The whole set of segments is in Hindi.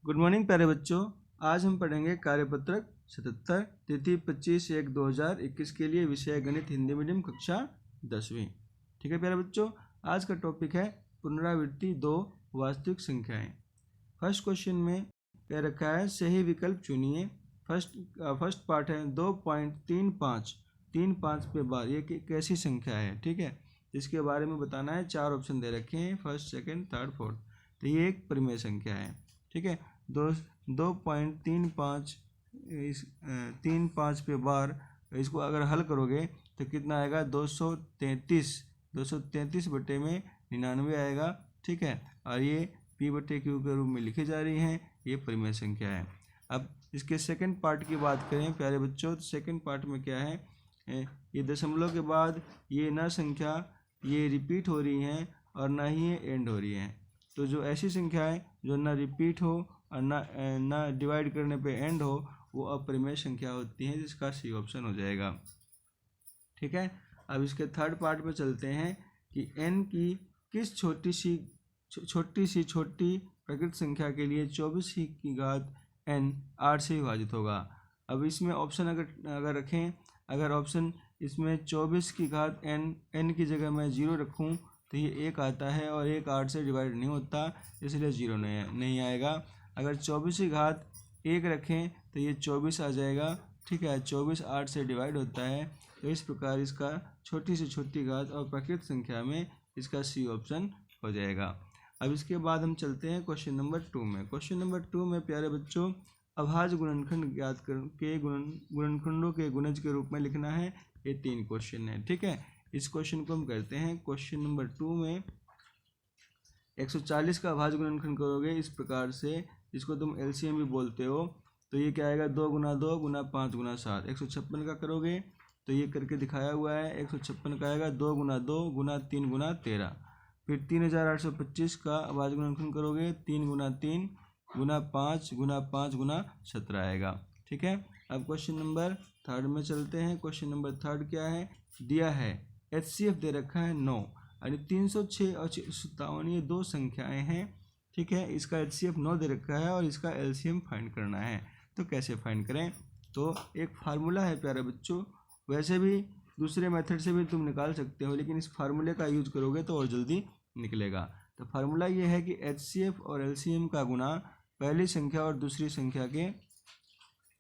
गुड मॉर्निंग प्यारे बच्चों। आज हम पढ़ेंगे कार्यपत्रक 77 तिथि 25/1/2021 के लिए विषय गणित हिंदी मीडियम कक्षा 10वीं। ठीक है प्यारे बच्चों, आज का टॉपिक है पुनरावृत्ति 2 वास्तविक संख्याएं। फर्स्ट क्वेश्चन में कह रखा है सही विकल्प चुनिए। फर्स्ट पार्ट है 2.35 पे बाद ये कैसी संख्या है। ठीक है, इसके बारे में बताना है। 4 ऑप्शन दे रखे हैं, फर्स्ट सेकंड थर्ड फोर्थ। तो ये एक परिमेय संख्या है। ठीक है, 2.35 पे बार इसको अगर हल करोगे तो कितना आएगा 233 बटे में 99 आएगा। ठीक है, और ये P बटे Q के रूप में लिखी जा रही हैं। ये परिमेय संख्या है। अब इसके सेकंड पार्ट की बात करें प्यारे बच्चों, तो सेकंड पार्ट में क्या है, ये दशमलव के बाद ये ना संख्या ये रिपीट हो रही हैं और ना ही ये एंड हो रही हैं। तो जो ऐसी संख्या है जो ना रिपीट हो और ना डिवाइड करने पे एंड हो, वो अपरिमेय संख्या होती है, जिसका सी ऑप्शन हो जाएगा। ठीक है, अब इसके थर्ड पार्ट में चलते हैं कि n की किस छोटी सी प्रकृत संख्या के लिए 24 की घात n 8 से विभाजित होगा। अब इसमें ऑप्शन अगर रखें, अगर ऑप्शन इसमें 24 की घात n की जगह मैं 0 रखूं तो ये 1 आता है और 1 8 से डिवाइड नहीं होता, इसलिए 0 नहीं आएगा। अगर 24 की घात 1 रखें तो ये 24 आ जाएगा। ठीक है, 24 8 से डिवाइड होता है। तो इस प्रकार इसका छोटी से छोटी घात और प्रकृत संख्या में इसका सी ऑप्शन हो जाएगा। अब इसके बाद हम चलते हैं क्वेश्चन नंबर 2 में। क्वेश्चन नंबर 2 में प्यारे बच्चों अभाज्य गुणनखंड ज्ञात के गुणनखंडों के गुणज के रूप में लिखना है। ये 3 क्वेश्चन है। ठीक है, इस क्वेश्चन को हम करते हैं। क्वेश्चन नंबर 2 में 140 का अभाज्य गुणनखंड करोगे इस प्रकार से, इसको तुम एलसीएम भी बोलते हो। तो ये क्या आएगा 2 × 2 × 5 × 7। 156 का करोगे तो ये करके दिखाया हुआ है। 156 का आएगा 2 × 2 × 3 × 13। फिर 3825 का अभाज्य गुणनखंड करोगे 3 × 3 × 5 × 5 × 17 आएगा। ठीक है, अब क्वेश्चन नंबर 3 में चलते हैं। क्वेश्चन नंबर 3 क्या है, दिया है HCF दे रखा है 9 यानी 306 और 57 ये 2 संख्याएं हैं। ठीक है, इसका HCF 9 दे रखा है और इसका LCM फाइंड करना है। तो कैसे फाइंड करें, तो एक फार्मूला है प्यारे बच्चों। वैसे भी दूसरे मेथड से भी तुम निकाल सकते हो, लेकिन इस फार्मूले का यूज करोगे तो और जल्दी निकलेगा। तो फार्मूला ये है कि HCF और LCM का गुणा पहली संख्या और दूसरी संख्या के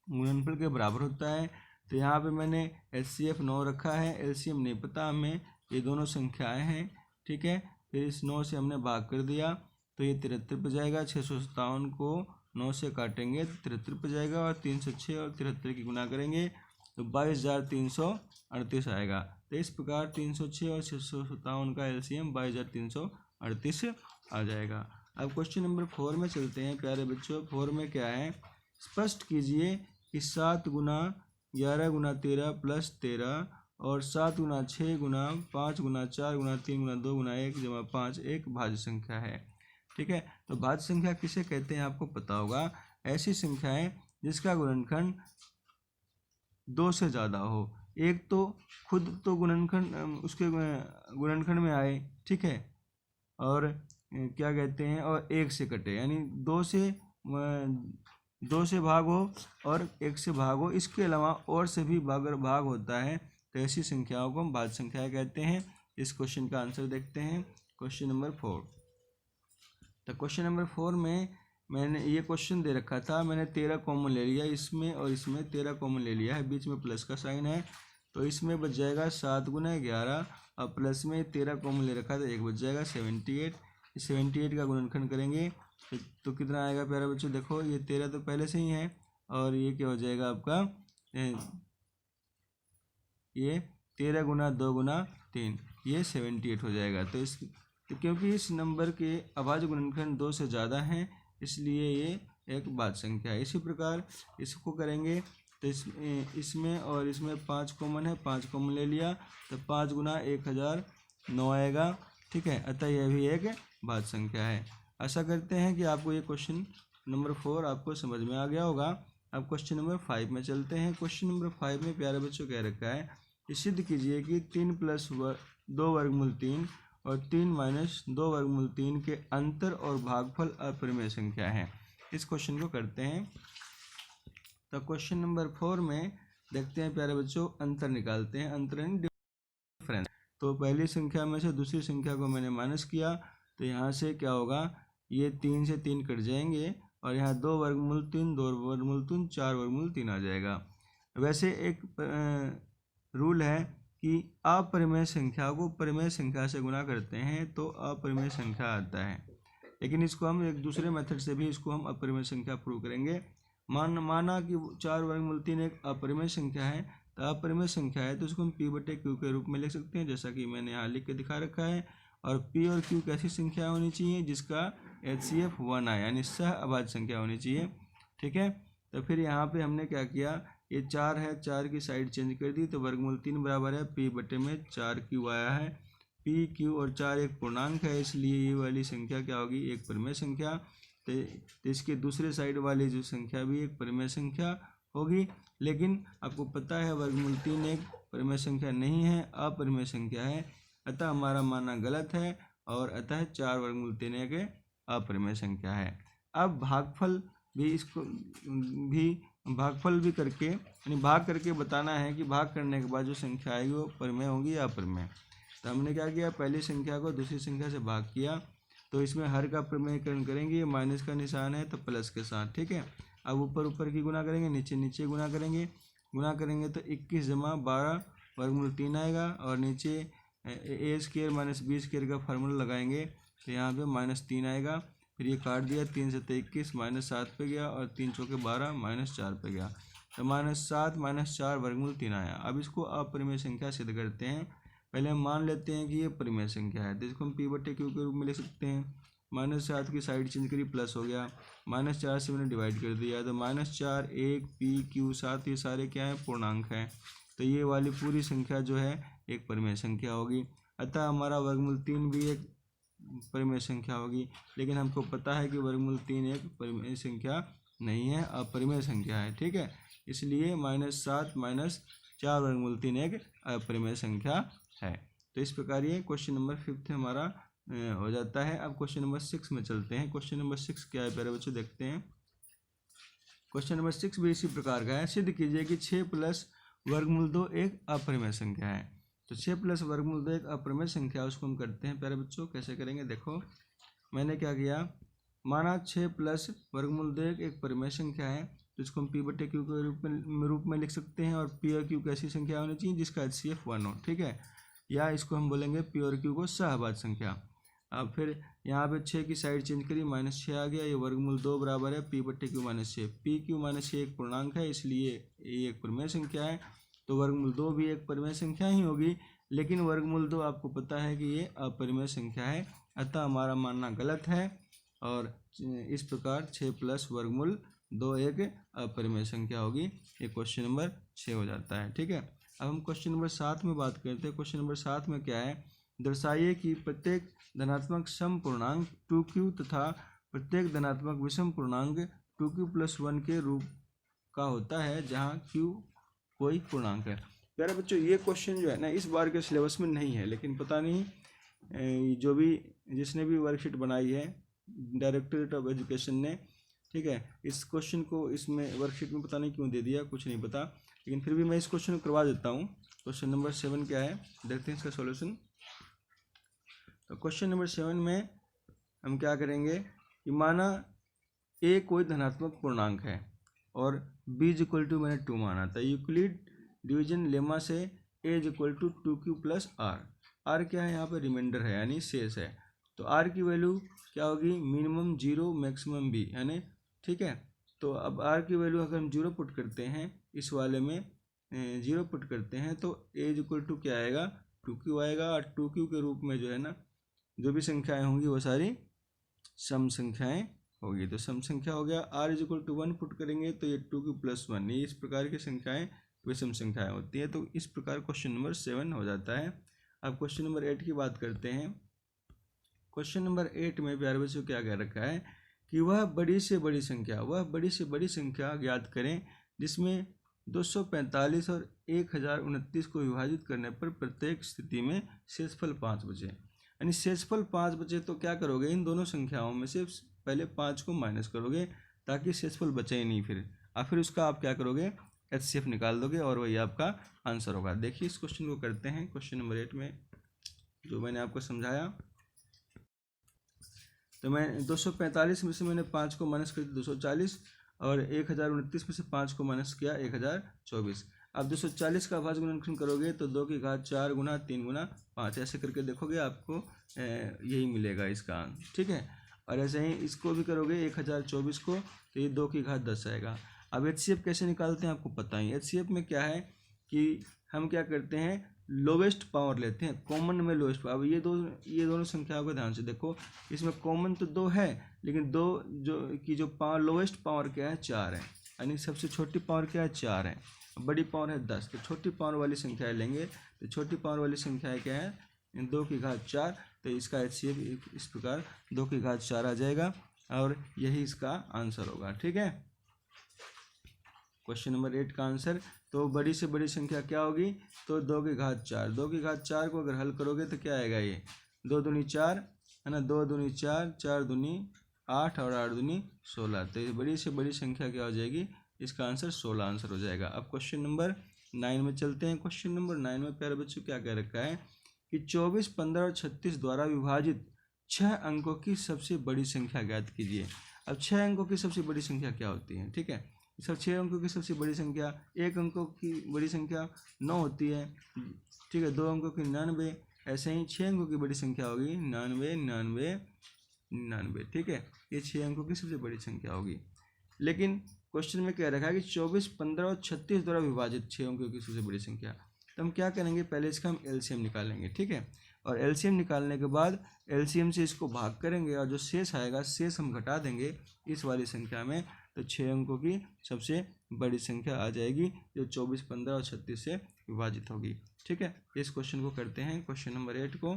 गुणनफल के बराबर होता है। तो यहाँ पे मैंने HCF 9 रखा है, LCM नहीं पता हमें, ये दोनों संख्याएं हैं। ठीक है, फिर इस 9 से हमने भाग कर दिया तो ये 73 पे जाएगा। 657 को 9 से काटेंगे तो 73 पे जाएगा और 306 और 73 की गुना करेंगे तो 22,338 आएगा। तो इस प्रकार 306 और 657 का LCM 22,338 आ जाएगा। अब क्वेश्चन नंबर 4 में चलते हैं प्यारे बच्चों। 4 में क्या है, स्पष्ट कीजिए कि 7 × 11 × 13 + 13 और 7 × 6 × 5 × 4 × 3 × 2 × 1 = 5 एक भाज्य संख्या है। ठीक है, तो भाज्य संख्या किसे कहते हैं आपको पता होगा। ऐसी संख्याएं जिसका गुणनखंड 2 से ज़्यादा हो। एक तो खुद तो गुणनखंड उसके गुणनखंड में आए, ठीक है, और क्या कहते हैं, और 1 से कटे, यानी 2 से भाग हो और 1 से भाग हो। इसके अलावा और से भी भाग होता है, तो ऐसी संख्याओं को हम भाज्य संख्याएं कहते हैं। इस क्वेश्चन का आंसर देखते हैं। Question number 4। तो क्वेश्चन नंबर 4 में मैंने ये क्वेश्चन दे रखा था, मैंने 13 कॉमन ले लिया, इसमें और इसमें 13 कॉमन ले लिया है, बीच में प्लस का साइन है। तो इसमें बच जाएगा 7 × 11 और प्लस में 13 कॉमन ले रखा था, 1 बच जाएगा 78। 78 का गुणनखंड करेंगे तो कितना आएगा प्यारे बच्चों, देखो ये 13 तो पहले से ही है और ये क्या हो जाएगा आपका, ये 13 × 2 × 3 ये 78 हो जाएगा। तो क्योंकि इस नंबर के अभाज्य गुणनखंड 2 से ज़्यादा हैं, इसलिए ये एक भाज्य संख्या है। इसी प्रकार इसको करेंगे तो इसमें और इसमें 5 कॉमन है, 5 कॉमन ले लिया तो 5 × 1009 आएगा। ठीक है, अतः यह भी एक भाज्य संख्या है। आशा करते हैं कि आपको ये क्वेश्चन नंबर 4 आपको समझ में आ गया होगा। अब क्वेश्चन नंबर 5 में चलते हैं। क्वेश्चन नंबर 5 में प्यारे बच्चों कह रखा है कि सिद्ध कीजिए कि 3 + 2 वर्गमूल 3 और 3 - 2 वर्गमूल 3 के अंतर और भागफल अपरिमेय संख्या है। इस क्वेश्चन को करते हैं। तो क्वेश्चन नंबर 4 में देखते हैं प्यारे बच्चों, अंतर निकालते हैं, अंतर यानी डिफरेंस। तो पहली संख्या में से दूसरी संख्या को मैंने माइनस किया, तो यहाँ से क्या होगा, ये 3 से 3 कट जाएंगे और यहाँ 2 वर्गमूल 3, 2 वर्गमूल 3, 4 वर्गमूल 3 आ जाएगा। वैसे एक रूल है कि अपरिमेय संख्या को परिमेय संख्या से गुना करते हैं तो अपरिमेय संख्या आता है, लेकिन इसको हम एक दूसरे मेथड से भी इसको हम अपरिमेय संख्या प्रूव करेंगे। माना कि 4 वर्गमूल 3 एक अपरिमेय संख्या है, तो अपरिमेय संख्या है तो उसको हम p/q के रूप में लिख सकते हैं, जैसा कि मैंने यहाँ लिख के दिखा रखा है। और p और q कैसी संख्या होनी चाहिए, जिसका HCF 1 आए, यानी सह अभाज्य संख्या होनी चाहिए। ठीक है, तो फिर यहाँ पे हमने क्या किया, ये 4 है, 4 की साइड चेंज कर दी, तो वर्गमूल 3 बराबर है p/4q आया है। p, q और 4 एक पूर्णांक है, इसलिए ये वाली संख्या क्या होगी, एक परिमेय संख्या। तो इसके दूसरे साइड वाली जो संख्या भी एक परिमेय संख्या होगी, लेकिन आपको पता है वर्गमूल 3 एक परिमेय संख्या नहीं है, अपरिमेय संख्या है, अतः हमारा मानना गलत है और अतः 4 वर्गमूल 3 एक अपरिमेय संख्या है। अब भागफल भी करके, यानी भाग करके बताना है कि भाग करने के बाद जो संख्या आएगी वो परिमेय होगी या अपरिमेय। तो हमने क्या किया, पहली संख्या को दूसरी संख्या से भाग किया, तो इसमें हर का परिमेयकरण करेंगे, ये माइनस का निशान है तो प्लस के साथ। ठीक है, अब ऊपर ऊपर की गुना करेंगे, नीचे नीचे गुना करेंगे तो 21 जमा 12 वर्गमूल 3 आएगा, और नीचे a² माइनस b² का फार्मूला लगाएंगे तो यहाँ पे -3 आएगा। फिर ये काट दिया, 3 से 21 -7 पे गया और 3 चौके 12 -4 पे गया, तो -7 -4 वर्गमूल 3 आया। अब इसको अपरिमेय संख्या सिद्ध करते हैं। पहले हम मान लेते हैं कि ये परिमेय संख्या है, तो इसको हम p/q के रूप में ले सकते हैं। -7 की साइड चेंज करी, प्लस हो गया, -4 से मैंने डिवाइड कर दिया, तो -4 1 p q 7 ये सारे क्या हैं, पूर्णांक हैं, तो ये वाली पूरी संख्या जो है एक परिमेय संख्या होगी। अतः हमारा वर्गमूल 3 भी एक परिमेय संख्या होगी, लेकिन हमको पता है कि वर्गमूल 3 एक परिमेय संख्या नहीं है, अपरिमेय संख्या है। ठीक है, इसलिए -7 -4 वर्गमूल 3 एक अपरिमेय संख्या है। तो इस प्रकार ये क्वेश्चन नंबर 5 हमारा हो जाता है। अब क्वेश्चन नंबर 6 में चलते हैं। क्वेश्चन नंबर 6 क्या है प्यारे बच्चों, देखते हैं। क्वेश्चन नंबर 6 भी इसी प्रकार का है। सिद्ध कीजिए कि 6 प्लस वर्गमूल 2 एक अपरिमेय संख्या है। तो 6 प्लस वर्गमूल 2 एक अपरिमेय संख्या, उसको हम करते हैं प्यारे बच्चों। कैसे करेंगे, देखो मैंने क्या किया, माना 6 प्लस वर्गमूल 2 एक परिमेय संख्या है, तो इसको हम p/q के रूप में लिख सकते हैं। और p और q कैसी संख्या होनी चाहिए, जिसका HCF 1 हो। ठीक है, या इसको हम बोलेंगे p और q को सहअभाज्य संख्या। अब फिर यहाँ पे 6 की साइड चेंज करी, -6 आ गया, ये वर्गमूल 2 बराबर है p/q -6। p/q -6 एक पूर्णांक है, इसलिए ये एक परिमेय संख्या है, तो वर्गमूल 2 भी एक परिमेय संख्या ही होगी, लेकिन वर्गमूल 2 आपको पता है कि ये अपरिमेय संख्या है, अतः हमारा मानना गलत है। और इस प्रकार 6 प्लस वर्गमूल 2 एक अपरिमेय संख्या होगी। ये क्वेश्चन नंबर 6 हो जाता है। ठीक है, अब हम क्वेश्चन नंबर 7 में बात करते हैं। क्वेश्चन नंबर 7 में क्या है, दर्शाइए कि प्रत्येक धनात्मक सम पूर्णांक 2q तथा प्रत्येक धनात्मक विषम पूर्णांक 2q + 1 के रूप का होता है, जहाँ q कोई पूर्णांक है। प्यारे बच्चों, ये क्वेश्चन जो है ना इस बार के सिलेबस में नहीं है, लेकिन पता नहीं जो भी जिसने भी वर्कशीट बनाई है डायरेक्टरेट ऑफ एजुकेशन ने, ठीक है, इस क्वेश्चन को इसमें वर्कशीट में पता नहीं क्यों दे दिया, कुछ नहीं पता, लेकिन फिर भी मैं इस क्वेश्चन को करवा देता हूँ। क्वेश्चन नंबर 7 क्या है, देखते हैं इसका सॉल्यूशन। तो क्वेश्चन नंबर 7 में हम क्या करेंगे कि माना a कोई धनात्मक पूर्णांक है और b = मैंने 2 माना था। यूक्लिड डिवीजन लेमा से a = 2q + r। r क्या है, यहाँ पर रिमाइंडर है यानी शेष है, तो r की वैल्यू क्या होगी, मिनिमम 0 मैक्सिमम b, यानी ठीक है। तो अब r की वैल्यू अगर हम 0 पुट करते हैं, इस वाले में 0 पुट करते हैं, तो a = क्या आएगा, 2q आएगा, और 2q के रूप में जो है ना जो भी संख्याएं होंगी वो सारी सम संख्याएं होगी। तो सम संख्या हो गया, r = 1 पुट करेंगे तो ये 2q + 1, ये इस प्रकार की संख्याएं विषम संख्याएं होती है। तो इस प्रकार क्वेश्चन नंबर 7 हो जाता है। अब क्वेश्चन नंबर 8 की बात करते हैं। क्वेश्चन नंबर 8 में प्यारे बच्चों क्या कह रखा है कि वह बड़ी से बड़ी संख्या ज्ञात करें जिसमें 245 और 1029 को विभाजित करने पर प्रत्येक स्थिति में शेषफल 5 बचे। यानी शेषफल 5 बचे तो क्या करोगे, इन दोनों संख्याओं में से पहले 5 को माइनस करोगे, ताकि शेषफल बचे ही नहीं फिर। और फिर उसका आप क्या करोगे, HCF निकाल दोगे और वही आपका आंसर होगा। देखिए इस क्वेश्चन को करते हैं। क्वेश्चन नंबर 8 में जो मैंने आपको समझाया, तो मैं 245 में से मैंने 5 को माइनस कर दिया 240, और 1029 में से 5 को माइनस किया 1024। अब 240 का भाज्य गुणनखंड करोगे तो 2 की घात 4 गुना 3 गुना 5 ऐसे करके देखोगे, आपको यही मिलेगा इसका, ठीक है। और ऐसे ही इसको भी करोगे 1024 को, तो ये 2 की घात 10 आएगा। अब HCF कैसे निकालते हैं आपको पता ही। HCF में क्या है कि हम क्या करते हैं, लोवेस्ट पावर लेते हैं, कॉमन में लोवेस्ट पावर। अब ये दोनों संख्याओं को ध्यान से देखो, इसमें कॉमन तो 2 है, लेकिन 2 जो पावर लोवेस्ट पावर क्या है 4 है, यानी सबसे छोटी पावर क्या है 4 है, बड़ी पावर है 10। तो छोटी पावर वाली संख्याएं लेंगे, तो छोटी पावर वाली संख्याएं क्या है 2 की घात 4। तो इसका HCF इस प्रकार 2 की घात 4 आ जाएगा, और यही इसका आंसर होगा, ठीक है। क्वेश्चन नंबर 8 का आंसर, तो बड़ी से बड़ी संख्या क्या होगी, तो 2 की घात 4। 2 की घात 4 को अगर हल करोगे तो क्या आएगा, ये 2 दूनी 4 है ना, 2 दूनी 4, 4 दूनी 8 और 8 दूनी 16। तो ये बड़ी से बड़ी संख्या क्या हो जाएगी, इसका आंसर 16 आंसर हो जाएगा। अब क्वेश्चन नंबर 9 में चलते हैं। क्वेश्चन नंबर 9 में प्यारे बच्चों क्या कह रखा है कि 24, 15 और 36 द्वारा विभाजित 6 अंकों की सबसे बड़ी संख्या ज्ञात कीजिए। अब 6 अंकों की सबसे बड़ी संख्या क्या होती है, ठीक है। सब 6 अंकों की सबसे बड़ी संख्या, 1 अंकों की बड़ी संख्या 9 होती है, ठीक है। 2 अंकों की 99, ऐसे ही 6 अंकों की बड़ी संख्या होगी 99, 99, 99, ठीक है। ये 6 अंकों की सबसे बड़ी संख्या होगी। लेकिन क्वेश्चन में क्या रखा है कि 24, 15 और 36 द्वारा विभाजित 6 अंकों की सबसे बड़ी संख्या। तो हम क्या करेंगे, पहले इसका हम LCM निकालेंगे, ठीक है। और LCM निकालने के बाद LCM से इसको भाग करेंगे, और जो शेष आएगा, शेष हम घटा देंगे इस वाली संख्या में, तो 6 अंकों की सबसे बड़ी संख्या आ जाएगी, जो 24, 15 और 36 से विभाजित होगी, ठीक है। इस क्वेश्चन को करते हैं, क्वेश्चन नंबर 8 को।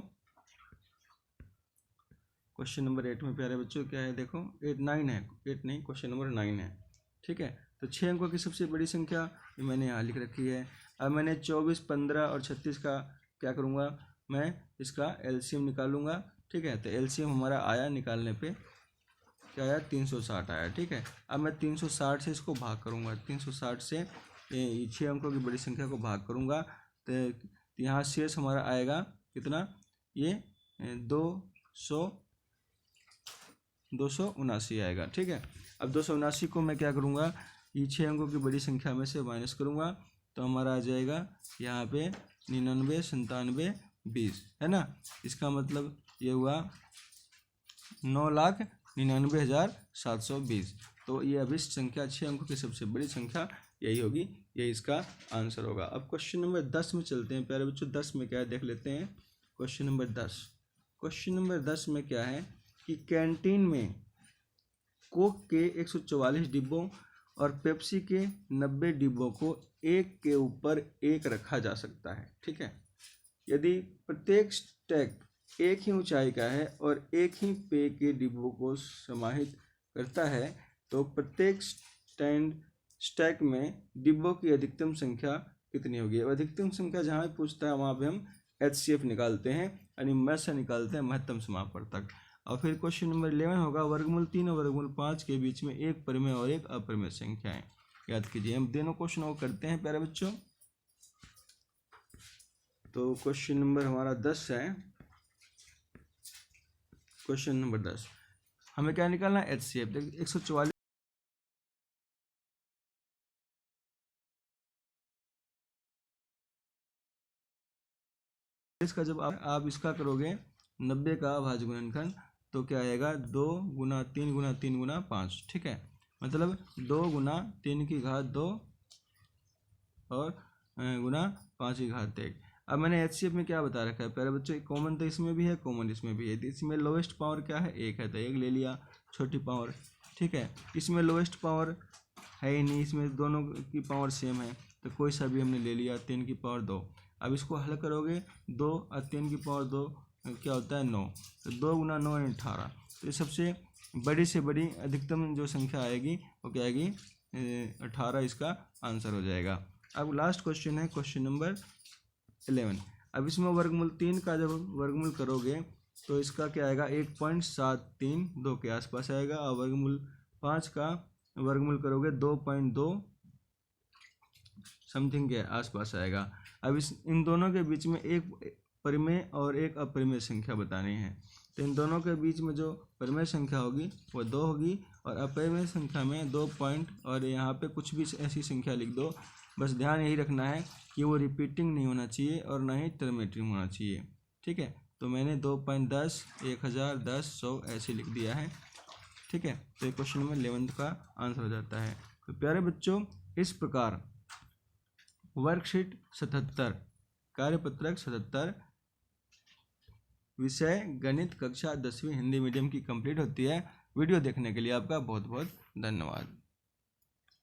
क्वेश्चन नंबर 8 में प्यारे बच्चों क्या है, देखो 9 है, 8 नहीं, क्वेश्चन नंबर 9 है, ठीक है। तो 6 अंकों की सबसे बड़ी संख्या मैंने यहाँ लिख रखी है। अब मैंने 24, 15 और 36 का क्या करूँगा, मैं इसका LCM निकालूंगा, ठीक है। तो LCM हमारा आया, निकालने पे क्या आया 360 आया, ठीक है। अब मैं 360 से इसको भाग करूँगा, 360 से 6 अंकों की बड़ी संख्या को भाग करूँगा, तो यहाँ शेष हमारा आएगा कितना, ये 279 आएगा, ठीक है। अब 279 को मैं क्या करूँगा, ये 6 अंकों की बड़ी संख्या में से माइनस करूँगा, तो हमारा आ जाएगा यहाँ पे 99, 97, 20, है ना। इसका मतलब ये हुआ 9,99,720। तो ये अभिष्ट संख्या 6 अंकों की सबसे बड़ी संख्या यही होगी, यही इसका आंसर होगा। अब क्वेश्चन नंबर 10 में चलते हैं प्यारे बच्चों। 10 में क्या है देख लेते हैं। क्वेश्चन नंबर 10, क्वेश्चन नंबर 10 में क्या है कि कैंटीन में कोक के 144 डिब्बों और पेप्सी के 90 डिब्बों को एक के ऊपर एक रखा जा सकता है, ठीक है। यदि प्रत्येक स्टैक एक ही ऊंचाई का है और एक ही पेय के डिब्बों को समाहित करता है, तो प्रत्येक स्टैक में डिब्बों की अधिकतम संख्या कितनी होगी। अधिकतम संख्या जहाँ भी पूछता है वहाँ पे हम HCF निकालते हैं, यानी मैथ से निकालते हैं महत्तम समापन तक। और फिर क्वेश्चन नंबर 11 होगा, वर्गमूल 3 और वर्गमूल 5 के बीच में एक परिमेय और एक अपरिमेय संख्याएं याद कीजिए। हम दोनों क्वेश्चनों को करते हैं प्यारे बच्चों। तो क्वेश्चन नंबर हमारा 10 है। क्वेश्चन नंबर 10 हमें क्या निकालना है, HCF। देखिए 144 का जब आप इसका करोगे 90 का भाज्य गुणनखंड, तो क्या आएगा 2 गुना 3 गुना 3 गुना 5, ठीक है। मतलब 2 गुना 3 की घात 2 और गुना 5 की घात 1। अब मैंने HCF में क्या बता रखा है प्यारे बच्चों, कॉमन तो इसमें भी है, कॉमन इसमें भी है। इसमें लोवेस्ट पावर क्या है, 1 है, तो 1 ले लिया, छोटी पावर, ठीक है। इसमें लोवेस्ट पावर है ही नहीं, इसमें दोनों की पावर सेम है, तो कोई सा भी हमने ले लिया। 3 की पावर 2। अब इसको हल करोगे, 2 और 3 की पावर 2 क्या होता है 9, तो 2 गुना 9 है 18। तो सबसे बड़ी से बड़ी अधिकतम जो संख्या आएगी वो क्या आएगी 18, इसका आंसर हो जाएगा। अब लास्ट क्वेश्चन है क्वेश्चन नंबर 11। अब इसमें वर्गमूल 3 का जब वर्गमूल करोगे तो इसका क्या आएगा 1.732 के आसपास आएगा, और वर्गमूल 5 का वर्गमूल करोगे 2.2 समथिंग के आसपास आएगा। अब इन दोनों के बीच में एक परिमेय और एक अपरिमेय संख्या बतानी है। तो इन दोनों के बीच में जो परिमेय संख्या होगी वो 2 होगी और अपरिमेय संख्या में 2 पॉइंट और यहाँ पे कुछ भी ऐसी संख्या लिख दो। बस ध्यान यही रखना है कि वो रिपीटिंग नहीं होना चाहिए और ना ही टर्मिनेटिंग होना चाहिए। ठीक है, तो मैंने 2.10, 1000, 10, 100 ऐसे लिख दिया है। ठीक है, तो ये क्वेश्चन नंबर 11 का आंसर हो जाता है। तो प्यारे बच्चों, इस प्रकार वर्कशीट 77 कार्यपत्रक 77 विषय गणित कक्षा 10वीं हिंदी मीडियम की कंप्लीट होती है। वीडियो देखने के लिए आपका बहुत बहुत धन्यवाद।